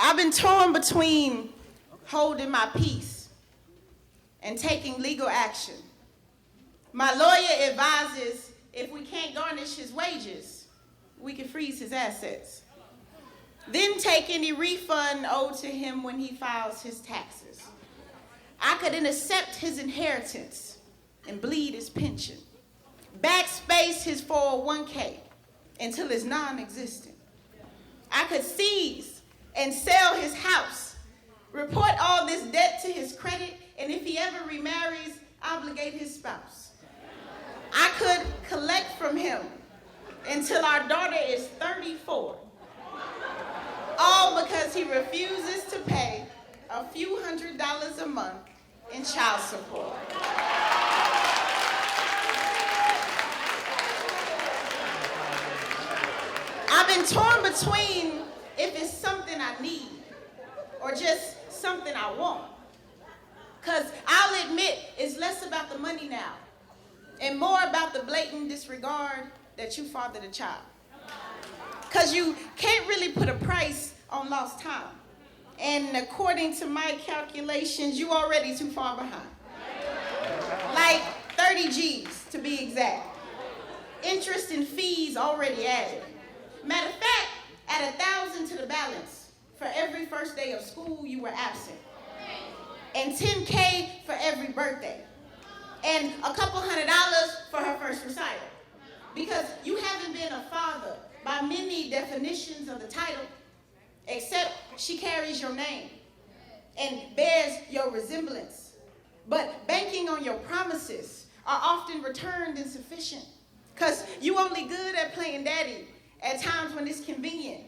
I've been torn between holding my peace and taking legal action. My lawyer advises if we can't garnish his wages, we can freeze his assets. Then take any refund owed to him when he files his taxes. I could intercept his inheritance and bleed his pension. Backspace his 401k until it's non-existent. I could seize and sell his house, report all this debt to his credit, and if he ever remarries, obligate his spouse. I could collect from him until our daughter is 34, all because he refuses to pay a few $100s a month in child support. I've been torn between if it's something I need or just something I want. Because I'll admit it's less about the money now and more about the blatant disregard that you fathered a child. Because you can't really put a price on lost time. And according to my calculations, you already too far behind. Like 30 G's to be exact. Interest and fees already added. Matter of fact, add 1,000 to the balance for every first day of school you were absent. And $10K for every birthday. And a couple $100 for her first recital. Because you haven't been a father by many definitions of the title, except she carries your name and bears your resemblance. But banking on your promises are often returned insufficient because you only good at playing daddy at times when it's convenient.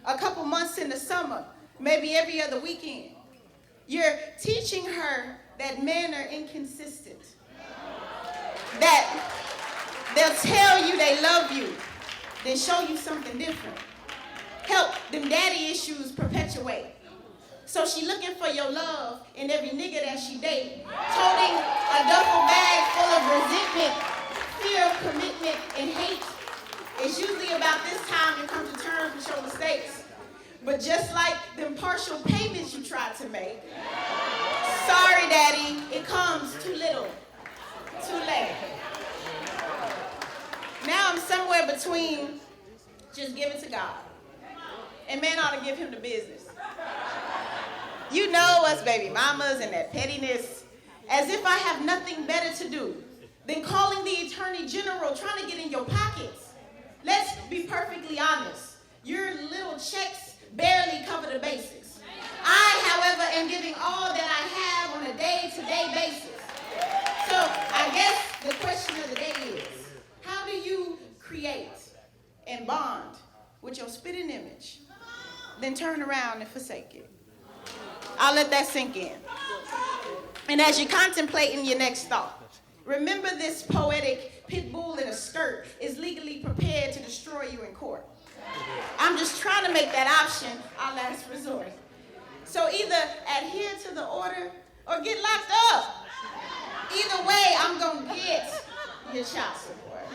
A couple months in the summer, maybe every other weekend. You're teaching her that men are inconsistent. That they'll tell you they love you, then show you something different. Help them daddy issues perpetuate. So she looking for your love in every nigga that she date, toting a duffel bag full of resentment, fear of commitment, and hate. It's usually about this time you come to terms with your mistakes. But just like them partial payments you tried to make, sorry, daddy, it comes too little, too late. Now I'm somewhere between just give it to God, and man ought to give him the business. You know us baby mamas and that pettiness, as if I have nothing better to do than calling the Attorney General trying to get in your pockets. Let's be perfectly honest. Your little checks barely cover the basics. I, however, am giving all that I have on a day-to-day basis. So I guess the question of the day is, how do you create and bond with your spitting image, then turn around and forsake it? I'll let that sink in. And as you're contemplating your next thought, remember this poetic pit bull in a skirt is legally prepared to destroy you in court. I'm just trying to make that option our last resort. So either adhere to the order or get locked up. Either way, I'm going to get your child support.